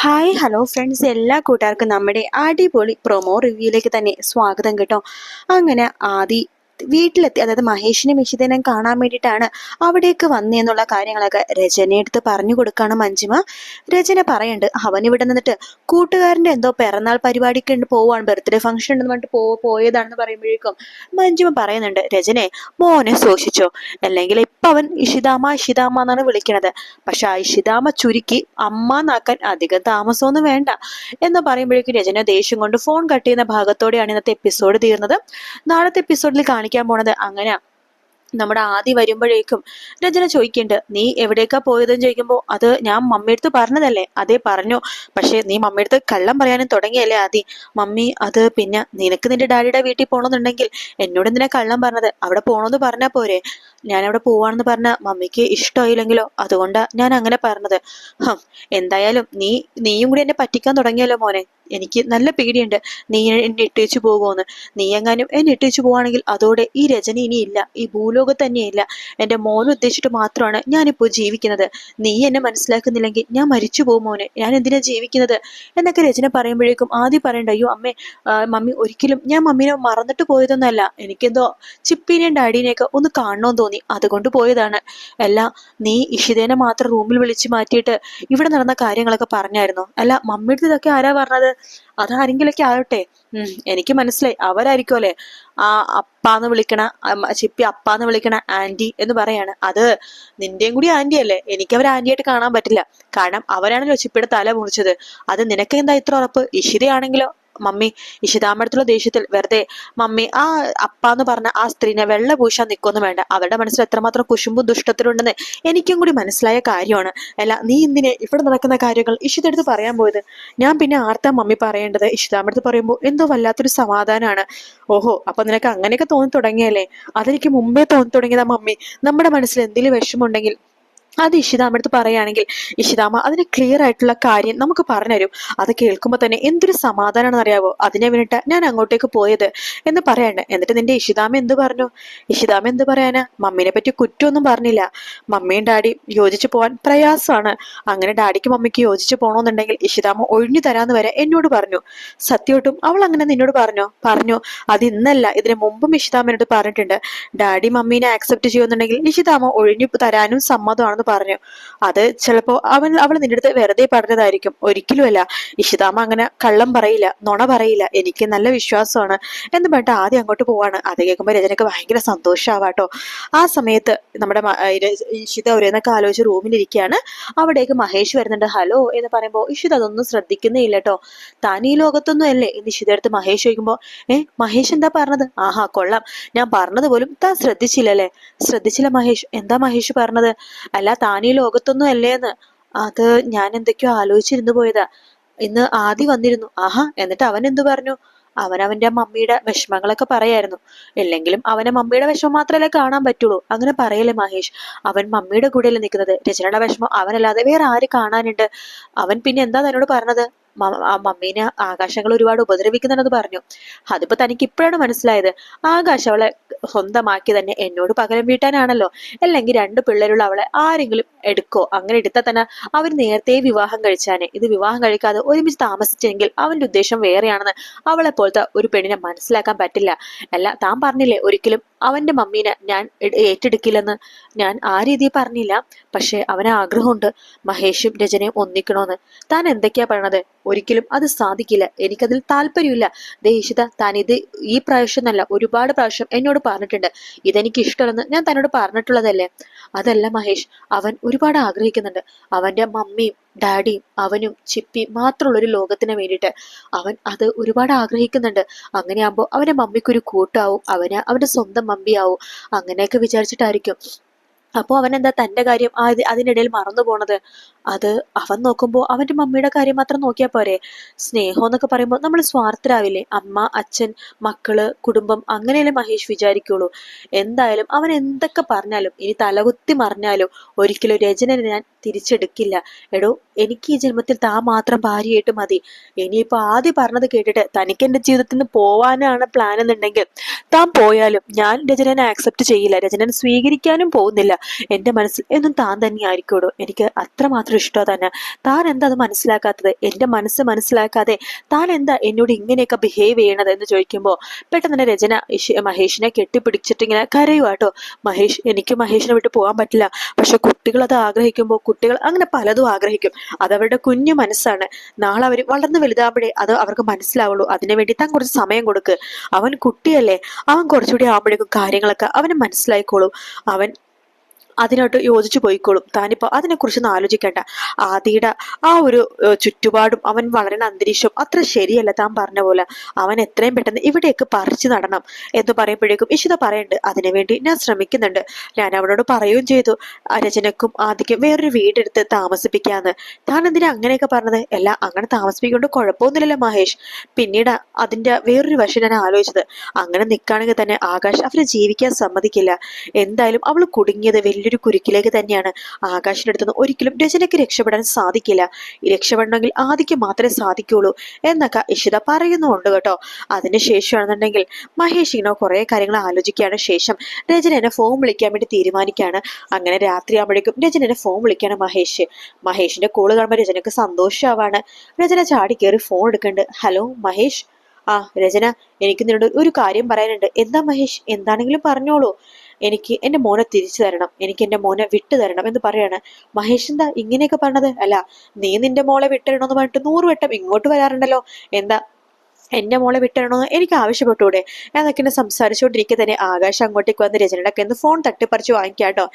Hi hello friends, എല്ലാ കൂട്ടുകാർക്കും നമ്മുടെ അടിപൊളി പ്രൊമോ റിവ്യൂയിലേക്ക് തന്നെ സ്വാഗതം കേട്ടോ. അങ്ങനെ ആദി വീട്ടിലെത്തി, അതായത് മഹേഷിനെ നിശിതനെ കാണാൻ വേണ്ടിയിട്ടാണ് അവിടേക്ക് വന്നേന്നുള്ള കാര്യങ്ങളൊക്കെ രചനയെ അടുത്ത് പറഞ്ഞു കൊടുക്കാണ് മഞ്ജിമ. രചന പറയുന്നുണ്ട്, അവൻ ഇവിടെ നിന്നിട്ട് കൂട്ടുകാരൻ്റെ എന്തോ പിറന്നാൾ പരിപാടിക്ക് പോവാണ്, ബർത്ത്ഡേ ഫംഗ്ഷൻ ഉണ്ടെന്ന് പറഞ്ഞിട്ട് പോയതാണെന്ന് പറയുമ്പോഴേക്കും മഞ്ജിമ പറയുന്നുണ്ട്, രചനെ മോനെ സൂക്ഷിച്ചോ, അല്ലെങ്കിൽ ഇപ്പൊ അവൻ ഇഷിതാമ ഇഷിതാമ എന്നാണ് വിളിക്കണത്. പക്ഷെ ആ ഇഷിതാമ ചുരുക്കി അമ്മ എന്നാക്കാൻ അധികം താമസമൊന്നും വേണ്ട എന്ന് പറയുമ്പോഴേക്കും രചന ദേഷ്യം കൊണ്ട് ഫോൺ കട്ട് ചെയ്യുന്ന ഭാഗത്തോടെയാണ് ഇന്നത്തെ എപ്പിസോഡ് തീർന്നത്. നാളത്തെ എപ്പിസോഡിൽ കാണിക്കാൻ പോണത് അങ്ങനെ നമ്മുടെ ആദി വരുമ്പോഴേക്കും രചന ചോദിക്കുന്നുണ്ട്, നീ എവിടേക്കാ പോയതെന്ന് ചോദിക്കുമ്പോൾ അത് ഞാൻ മമ്മിയടുത്ത് പറഞ്ഞതല്ലേ. അതേ പറഞ്ഞു, പക്ഷെ നീ മമ്മിയടുത്ത് കള്ളം പറയാനും തുടങ്ങിയല്ലേ ആദി. മമ്മി അത് പിന്നെ നിനക്ക് നിന്റെ ഡാഡിയുടെ വീട്ടിൽ പോകണമെന്നുണ്ടെങ്കിൽ എന്നോട് എന്തിനാ കള്ളം പറഞ്ഞത്, അവിടെ പോകണമെന്ന് പറഞ്ഞാൽ പോരെ. ഞാൻ അവിടെ പോവാണെന്ന് പറഞ്ഞ മമ്മിക്ക് ഇഷ്ടമായില്ലെങ്കിലോ, അതുകൊണ്ടാ ഞാൻ അങ്ങനെ പറഞ്ഞത്. എന്തായാലും നീയും കൂടി എന്നെ പറ്റിക്കാൻ തുടങ്ങിയല്ലോ മോനെ, എനിക്ക് നല്ല പേടിയുണ്ട് നീ എന്നെ ഇട്ടേച്ചു പോകുമോന്ന്. നീ എങ്ങാനും എന്നെ ഇട്ടേച്ചു പോവാണെങ്കിൽ അതോടെ ഈ രചന ഇനി ഇല്ല, ഈ ഭൂലോകം തന്നെയില്ല. എന്റെ മോനെ ഉദ്ദേശിച്ചിട്ട് മാത്രമാണ് ഞാനിപ്പോ ജീവിക്കുന്നത്. നീ എന്നെ മനസ്സിലാക്കുന്നില്ലെങ്കിൽ ഞാൻ മരിച്ചു പോകും മോനെ, ഞാൻ എന്തിനാ ജീവിക്കുന്നത് എന്നൊക്കെ രചന പറയുമ്പോഴേക്കും ആദ്യം പറയണ്ട, അയ്യോ അമ്മേ, മമ്മി ഒരിക്കലും ഞാൻ മമ്മീനെ മറന്നിട്ട് പോയതൊന്നല്ല, എനിക്കെന്തോ ചിപ്പീനെയും ഡാഡീനെയൊക്കെ ഒന്ന് കാണണമെന്ന് തോന്നി, അതുകൊണ്ട് പോയതാണ്. അല്ല, നീ ഇഷിതേനെ മാത്രം റൂമിൽ വിളിച്ചു മാറ്റിയിട്ട് ഇവിടെ നടന്ന കാര്യങ്ങളൊക്കെ പറഞ്ഞായിരുന്നു. അല്ല, മമ്മിയുടെ ഇതൊക്കെ ആരാ പറഞ്ഞത്? അതാരെങ്കിലൊക്കെ ആവട്ടെ. എനിക്ക് മനസ്സിലായി, അവരായിരിക്കും അല്ലെ ആ അപ്പാന്ന് വിളിക്കണ, ചിപ്പി അപ്പാന്ന് വിളിക്കണ ആന്റി എന്ന് പറയാണ്. അത് നിന്റെയും കൂടി ആന്റി അല്ലേ, എനിക്ക് അവർ ആന്റിയായിട്ട് കാണാൻ പറ്റില്ല. കാരണം അവരാണല്ലോ ചിപ്പിയുടെ തല മുറിച്ചത്. അത് നിനക്ക് എന്താ ഇത്ര ഉറപ്പ്? ഇഷിതയാണെങ്കിലോ മമ്മി ഇഷിതാമ്മടുത്തുള്ള ദേഷ്യത്തിൽ വെറുതെ മമ്മി ആ അപ്പാന്ന് പറഞ്ഞ ആ സ്ത്രീനെ വെള്ള പൂശാൻ നിൽക്കൊന്നും വേണ്ട. അവരുടെ മനസ്സിൽ എത്രമാത്രം കുശുമ്പും ദുഷ്ടത്തിലുണ്ടെന്ന് എനിക്കും കൂടി മനസ്സിലായ കാര്യമാണ്. അല്ല, നീ എന്തിനെ ഇവിടെ നടക്കുന്ന കാര്യങ്ങൾ ഇഷിതെടുത്ത് പറയാൻ പോയത്? ഞാൻ പിന്നെ ആർത്താ മമ്മി പറയേണ്ടത്? ഇഷിതാമ്മടുത്ത് പറയുമ്പോൾ എന്തോ വല്ലാത്തൊരു സമാധാനമാണ്. ഓഹോ, അപ്പൊ നിനക്ക് അങ്ങനെയൊക്കെ തോന്നി തുടങ്ങിയല്ലേ? അതെനിക്ക് മുമ്പേ തോന്നി തുടങ്ങിയതാ മമ്മി. നമ്മുടെ മനസ്സിൽ എന്തെങ്കിലും വിഷമമുണ്ടെങ്കിൽ അത് ഇഷിതാമ്മടുത്ത് പറയുകയാണെങ്കിൽ ഇഷിതാമ്മ അതിന് ക്ലിയർ ആയിട്ടുള്ള കാര്യം നമുക്ക് പറഞ്ഞുതരും. അത് കേൾക്കുമ്പോൾ തന്നെ എന്തൊരു സമാധാനമാണെന്ന് അറിയാവോ? അതിനെ വേണ്ടിട്ട് ഞാൻ അങ്ങോട്ടേക്ക് പോയത് എന്ന് പറയണ്ടേ. എന്നിട്ട് നിന്റെ ഇഷിതാമ്മ എന്ത് പറഞ്ഞു? ഇഷിതാമ്മ എന്ത് പറയാനാ? മമ്മീനെ പറ്റി കുറ്റമൊന്നും പറഞ്ഞില്ല. മമ്മിയും ഡാഡിയും യോജിച്ചു പോകാൻ പ്രയാസമാണ്. അങ്ങനെ ഡാഡിക്ക് മമ്മിക്ക് യോജിച്ചു പോകണമെന്നുണ്ടെങ്കിൽ ഇഷിതാമ്മ ഒഴിഞ്ഞു തരാന്ന് വരെ എന്നോട് പറഞ്ഞു. സത്യമായിട്ടും അവൾ അങ്ങനെ നിന്നോട് പറഞ്ഞു. അത് ഇന്നല്ല, ഇതിന് മുമ്പും ഇഷിതാമ്മനോട് പറഞ്ഞിട്ടുണ്ട്. ഡാഡി മമ്മീനെ ആക്സെപ്റ്റ് ചെയ്യുന്നുണ്ടെങ്കിൽ ഇഷിതാമ്മ ഒഴിഞ്ഞു തരാനും സമ്മതമാണെന്ന് പറഞ്ഞു. അത് ചിലപ്പോ അവൾ നിന്റെ അടുത്ത് വെറുതെ പറഞ്ഞതായിരിക്കും, ഒരിക്കലുമല്ല. ഇഷിതാമ്മ അങ്ങനെ കള്ളം പറയില്ല, നുണ പറയില്ല, എനിക്ക് നല്ല വിശ്വാസമാണ് എന്ന് പറഞ്ഞിട്ട് ആദ്യം അങ്ങോട്ട് പോവാണ്. അത് കേൾക്കുമ്പോൾ രചനക്ക് ഭയങ്കര സന്തോഷമാവാട്ടോ. ആ സമയത്ത് നമ്മുടെ ഇഷിത ഒരേന്നൊക്കെ ആലോചിച്ച് റൂമിലിരിക്കുകയാണ്. അവിടേക്ക് മഹേഷ് വരുന്നുണ്ട്. ഹലോ എന്ന് പറയുമ്പോൾ ഇഷിത അതൊന്നും ശ്രദ്ധിക്കുന്നേ ഇല്ല കേട്ടോ. താൻ ഈ ലോകത്തൊന്നും അല്ലേ എന്ന് ഇഷിത അടുത്ത് മഹേഷ് ചോദിക്കുമ്പോൾ, മഹേഷ് എന്താ പറഞ്ഞത്? ആഹാ കൊള്ളാം, ഞാൻ പറഞ്ഞത് പോലും താൻ ശ്രദ്ധിച്ചില്ലല്ലേ? ശ്രദ്ധിച്ചില്ല മഹേഷ്. എന്താ മഹേഷ് പറഞ്ഞത്? അല്ല, താൻ ഈ ലോകത്തൊന്നും അല്ലേന്ന്. അത് ഞാൻ എന്തൊക്കെയോ ആലോചിച്ചിരുന്നു പോയതാ. ഇന്ന് ആദി വന്നിരുന്നു. ആഹാ, എന്നിട്ട് അവൻ എന്തു പറഞ്ഞു? അവന്റെ മമ്മിയുടെ വിഷമങ്ങളൊക്കെ പറയായിരുന്നു. ഇല്ലെങ്കിലും അവനെ മമ്മിയുടെ വിഷമം മാത്രമല്ലേ കാണാൻ പറ്റുള്ളൂ. അങ്ങനെ പറയല്ലേ മഹേഷ്. അവൻ മമ്മിയുടെ കൂടെയല്ലേ നിൽക്കുന്നത്. രചനയുടെ വിഷമം അവനല്ലാതെ വേറെ ആര് കാണാനുണ്ട്? അവൻ പിന്നെ എന്താ തന്നോട് പറഞ്ഞത്? മമ്മീനെ ആകാശങ്ങൾ ഒരുപാട് ഉപദ്രവിക്കുന്നുണ്ടെന്ന് പറഞ്ഞു. അതിപ്പോ തനിക്ക് ഇപ്പോഴാണ് മനസ്സിലായത്. ആകാശ് അവളെ സ്വന്തമാക്കി തന്നെ എന്നോട് പകരം വീട്ടാനാണല്ലോ. അല്ലെങ്കിൽ രണ്ട് പിള്ളേരുള്ള അവളെ ആരെങ്കിലും എടുക്കോ? അങ്ങനെ എടുത്താൽ തന്നെ അവർ നേരത്തെ വിവാഹം കഴിച്ചാനെ. ഇത് വിവാഹം കഴിക്കാതെ ഒരുമിച്ച് താമസിച്ചെങ്കിൽ അവന്റെ ഉദ്ദേശം വേറെയാണെന്ന് അവളെ പോലത്തെ ഒരു പെണ്ണിനെ മനസ്സിലാക്കാൻ പറ്റില്ല. അല്ല, താൻ പറഞ്ഞില്ലേ ഒരിക്കലും അവന്റെ മമ്മീനെ ഞാൻ ഏറ്റെടുക്കില്ലെന്ന്. ഞാൻ ആ രീതിയിൽ പറഞ്ഞില്ല. പക്ഷെ അവന് ആഗ്രഹമുണ്ട് മഹേഷും രചനയും ഒന്നിക്കണോന്ന്. താൻ എന്തൊക്കെയാ പറയണത്? ഒരിക്കലും അത് സാധിക്കില്ല. എനിക്കതിൽ താല്പര്യമില്ല. ദേഷിത, താൻ ഇത് ഈ പ്രാവശ്യം എന്നല്ല, ഒരുപാട് പ്രാവശ്യം എന്നോട് പറഞ്ഞിട്ടുണ്ട് ഇതെനിക്ക് ഇഷ്ടമല്ലെന്ന്. ഞാൻ തന്നോട് പറഞ്ഞിട്ടുള്ളതല്ലേ? അതല്ല മഹേഷ്, അവൻ ഒരുപാട് ആഗ്രഹിക്കുന്നുണ്ട്. അവന്റെ മമ്മിയും ഡാഡിയും അവനും ചിപ്പിയും മാത്രമുള്ള ഒരു ലോകത്തിന് വേണ്ടിയിട്ട് അവൻ അത് ഒരുപാട് ആഗ്രഹിക്കുന്നുണ്ട്. അങ്ങനെയാകുമ്പോൾ അവന്റെ മമ്മിക്കൊരു കൂട്ടാവും, അവന്റെ സ്വന്തം മമ്മിയാവും. അങ്ങനെയൊക്കെ വിചാരിച്ചിട്ടായിരിക്കും. അപ്പോ അവൻ എന്താ തന്റെ കാര്യം അതിനിടയിൽ മറന്നു പോണത്? അത് അവൻ നോക്കുമ്പോ അവന്റെ മമ്മിയുടെ കാര്യം മാത്രം നോക്കിയാ പോരെ? സ്നേഹം എന്നൊക്കെ പറയുമ്പോൾ നമ്മൾ സ്വാർത്ഥരാവില്ലേ? അമ്മ, അച്ഛൻ, മക്കള്, കുടുംബം, അങ്ങനെയല്ലേ മഹേഷ് വിചാരിക്കുള്ളൂ. എന്തായാലും അവൻ എന്തൊക്കെ പറഞ്ഞാലും ഇനി തലകുത്തി മറിഞ്ഞാലും ഒരിക്കലും രചനനെ ഞാൻ തിരിച്ചെടുക്കില്ല. എടോ, എനിക്ക് ഈ ജന്മത്തിൽ താൻ മാത്രം ഭാര്യയായിട്ട് മതി. ഇനിയിപ്പോ ആദ്യം പറഞ്ഞത് കേട്ടിട്ട് തനിക്ക് എന്റെ ജീവിതത്തിൽ നിന്ന് പോവാനാണ് പ്ലാൻ എന്നുണ്ടെങ്കിൽ താൻ പോയാലും ഞാൻ രചനനെ ആക്സെപ്റ്റ് ചെയ്യില്ല. രചനനെ സ്വീകരിക്കാനും പോകുന്നില്ല. എന്റെ മനസ്സിൽ എന്നും താൻ തന്നെ ആയിരിക്കോടോ. എനിക്ക് അത്രമാത്രം വല്ലാത്തൊരു ഇഷ്ടം തന്നെ. താൻ എന്താ അത് മനസ്സിലാക്കാത്തത്? എന്റെ മനസ്സ് മനസ്സിലാക്കാതെ താൻ എന്താ എന്നോട് ഇങ്ങനെയൊക്കെ ബിഹേവ് ചെയ്യണത് എന്ന് ചോദിക്കുമ്പോൾ പെട്ടെന്ന് തന്നെ രചന മഹേഷിനെ കെട്ടിപ്പിടിച്ചിട്ട് ഇങ്ങനെ കരയുവാട്ടോ. മഹേഷ്, എനിക്ക് മഹേഷിനെ വിട്ട് പോകാൻ പറ്റില്ല. പക്ഷെ കുട്ടികൾ അത് ആഗ്രഹിക്കുമ്പോൾ കുട്ടികൾ അങ്ങനെ പലതും ആഗ്രഹിക്കും. അതവരുടെ കുഞ്ഞു മനസ്സാണ്. നാളെ അവർ വളർന്നു വലുതാകുമ്പോഴേ അത് അവർക്ക് മനസ്സിലാവുള്ളൂ. അതിനുവേണ്ടി താൻ കുറച്ച് സമയം കൊടുക്ക്. അവൻ കുട്ടിയല്ലേ, അവൻ കുറച്ചുകൂടി ആകുമ്പോഴേക്കും കാര്യങ്ങളൊക്കെ അവന് മനസ്സിലായിക്കോളും. അവൻ അതിനോട്ട് യോജിച്ചു പോയിക്കോളും. താനിപ്പോ അതിനെക്കുറിച്ചൊന്നും ആലോചിക്കേണ്ട. ആദിയുടെ ആ ഒരു ചുറ്റുപാടും അവൻ വളരുന്ന അന്തരീക്ഷം അത്ര ശരിയല്ല. താൻ പറഞ്ഞ പോലെ അവൻ എത്രയും പെട്ടെന്ന് ഇവിടേക്ക് പറിച്ചു നടണം എന്ന് പറയുമ്പോഴേക്കും ഇഷിത പറയുന്നുണ്ട്, അതിനുവേണ്ടി ഞാൻ ശ്രമിക്കുന്നുണ്ട്. ഞാൻ അവനോട് പറയുകയും ചെയ്തു, രചനക്കും ആദിക്കും വേറൊരു വീടെടുത്ത് താമസിപ്പിക്കാന്ന്. താൻ എന്തിനാ അങ്ങനെയൊക്കെ പറഞ്ഞത്? അല്ല, അങ്ങനെ താമസിപ്പിക്കൊണ്ട് കുഴപ്പമൊന്നുമില്ലല്ലോ മഹേഷ്. പിന്നീട് അതിന്റെ വേറൊരു വശം ഞാൻ ആലോചിച്ചത്, അങ്ങനെ നിൽക്കുകയാണെങ്കിൽ തന്നെ ആകാശ് അവര് ജീവിക്കാൻ സമ്മതിക്കില്ല. എന്തായാലും അവൾ കുടുങ്ങിയത് വലിയൊരു കുരുക്കിലേക്ക് തന്നെയാണ്. ആകാശിന്റെ അടുത്തുനിന്ന് ഒരിക്കലും രചനയ്ക്ക് രക്ഷപ്പെടാൻ സാധിക്കില്ല. ഈ രക്ഷപ്പെടണമെങ്കിൽ ആദിക്ക് മാത്രമേ സാധിക്കുള്ളൂ എന്നൊക്കെ ഇഷിത പറയുന്നുണ്ട് കേട്ടോ. അതിനുശേഷമാണെന്നുണ്ടെങ്കിൽ മഹേഷ് ഇങ്ങനെ കുറെ കാര്യങ്ങൾ ആലോചിക്കുകയാണ്. ശേഷം രചനനെ ഫോൺ വിളിക്കാൻ വേണ്ടി തീരുമാനിക്കുകയാണ്. അങ്ങനെ രാത്രിയാകുമ്പോഴേക്കും രചനനെ ഫോൺ വിളിക്കുകയാണ് മഹേഷിന്റെ കോള് കാണുമ്പോൾ രചനക്ക് സന്തോഷമാവാണ്. രചന ചാടി കയറി ഫോൺ എടുക്കുന്നുണ്ട്. ഹലോ മഹേഷ്. ആ രചന, എനിക്ക് നിന്നോട് ഒരു കാര്യം പറയാനുണ്ട്. എന്താ മഹേഷ്? എന്താണെങ്കിലും പറഞ്ഞോളൂ. എനിക്ക് എന്റെ മോനെ തിരിച്ചു തരണം, എനിക്ക് എന്റെ മോനെ വിട്ടു തരണം എന്ന് പറയാണ്. മഹേഷ് എന്താ ഇങ്ങനെയൊക്കെ പറഞ്ഞത്? അല്ല, നീ നിന്റെ മോളെ വിട്ടുതരണമെന്ന് പറഞ്ഞിട്ട് 100 വട്ടം ഇങ്ങോട്ട് വരാറുണ്ടല്ലോ. എന്താ എന്റെ മോളെ വിട്ടണമെന്ന് എനിക്ക് ആവശ്യപ്പെട്ടൂടെ എന്നൊക്കെ സംസാരിച്ചുകൊണ്ടിരിക്കെ തന്നെ ആകാശ് അങ്ങോട്ടേക്ക് വന്ന് രചനയുടെ എന്ന് ഫോൺ തട്ടിപ്പറിച്ച് വാങ്ങിക്കാട്ടോ.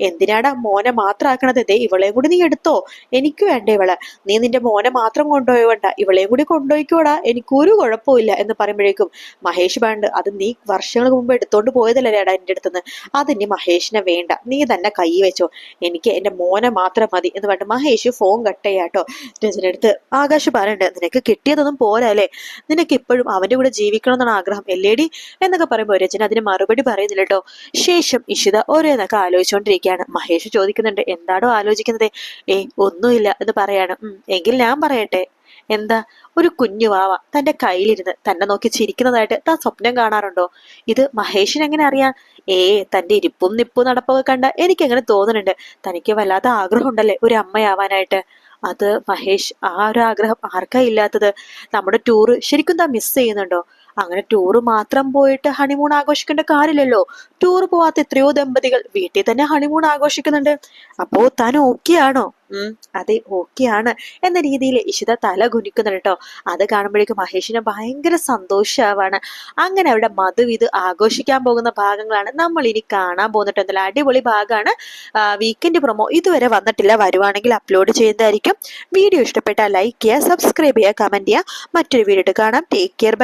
എന്തിനാടാ മോനെ മാത്രം ആക്കണത്? ദേ ഇവളെയും കൂടി നീ എടുത്തോ, എനിക്ക് വേണ്ട ഇവളെ. നീ നിന്റെ മോനെ മാത്രം കൊണ്ടുപോയണ്ട, ഇവളെയും കൂടി കൊണ്ടുപോയിക്കോടാ, എനിക്കൊരു കുഴപ്പമില്ല എന്ന് പറയുമ്പോഴേക്കും മഹേഷ് വേണ്ട, അത് നീ വർഷങ്ങൾക്ക് മുമ്പ് എടുത്തോണ്ട് പോയതല്ലേടാ എന്റെ അടുത്തുനിന്ന്, അതിന് മഹേഷിനെ വേണ്ട, നീ തന്നെ കൈ വെച്ചോ, എനിക്ക് എന്റെ മോനെ മാത്രം മതി എന്ന് പറഞ്ഞിട്ട് മഹേഷ് ഫോൺ കട്ട് ചെയ്യാട്ടോ. രചന എടുത്ത് ആകാശ് പറയണ്ട്, നിനക്ക് കിട്ടിയതൊന്നും പോരാ അല്ലേ, നിനക്ക് ഇപ്പോഴും അവന്റെ കൂടെ ജീവിക്കണം എന്നാണ് ആഗ്രഹം എല്ലേടി എന്നൊക്കെ പറയുമ്പോൾ രചന അതിന് മറുപടി പറയുന്നില്ല കേട്ടോ. ശേഷം ഇഷിത ഓരോന്നൊക്കെ ആലോചിച്ചുകൊണ്ടിരിക്കുകയാണ്. മഹേഷ് ചോദിക്കുന്നുണ്ട്, എന്താണോ ആലോചിക്കുന്നത്? ഒന്നുമില്ല എന്ന് പറയാണ്. എങ്കിൽ ഞാൻ പറയട്ടെ. എന്താ? ഒരു കുഞ്ഞു വാവ തന്റെ കയ്യിലിരുന്ന് തന്നെ നോക്കി ചിരിക്കുന്നതായിട്ട് താൻ സ്വപ്നം കാണാറുണ്ടോ? ഇത് മഹേഷിന് എങ്ങനെ അറിയാം? തന്റെ ഇരിപ്പും നിപ്പും നടപ്പൊക്കെ കണ്ട എനിക്ക് എങ്ങനെ തോന്നുന്നുണ്ട്, തനിക്ക് വല്ലാത്ത ആഗ്രഹം ഉണ്ടല്ലേ ഒരു അമ്മയാവാനായിട്ട്. അത് മഹേഷ്, ആ ഒരു ആഗ്രഹം ആർക്കാ ഇല്ലാത്തത്? നമ്മുടെ ടൂറ് ശരിക്കും താൻ മിസ് ചെയ്യുന്നുണ്ടോ? അങ്ങനെ ടൂറ് മാത്രം പോയിട്ട് ഹണിമൂൺ ആഘോഷിക്കേണ്ട കാര്യമില്ലല്ലോ. ടൂർ പോവാത്ത എത്രയോ ദമ്പതികൾ വീട്ടിൽ തന്നെ ഹണിമൂൺ ആഘോഷിക്കുന്നുണ്ട്. അപ്പോ താൻ ഓക്കെ ആണോ? അതെ, ഓക്കെ ആണ് എന്ന രീതിയിൽ ഇഷിത തല കുനിക്കുന്നുണ്ട് കേട്ടോ. അത് കാണുമ്പോഴേക്കും മഹേഷിന് ഭയങ്കര സന്തോഷാവാണ്. അങ്ങനെ അവിടെ മധുവിധു ആഘോഷിക്കാൻ പോകുന്ന ഭാഗങ്ങളാണ് നമ്മൾ ഇനി കാണാൻ പോകുന്നിട്ട്. എന്തായാലും അടിപൊളി ഭാഗമാണ്. വീക്കെൻഡ് പ്രൊമോ ഇതുവരെ വന്നിട്ടില്ല, വരുവാണെങ്കിൽ അപ്ലോഡ് ചെയ്യുന്നതായിരിക്കും. വീഡിയോ ഇഷ്ടപ്പെട്ടാൽ ലൈക്ക് ചെയ്യുക, സബ്സ്ക്രൈബ് ചെയ്യുക, കമന്റ് ചെയ്യുക. മറ്റൊരു വീഡിയോ കാണാം. Take care, by.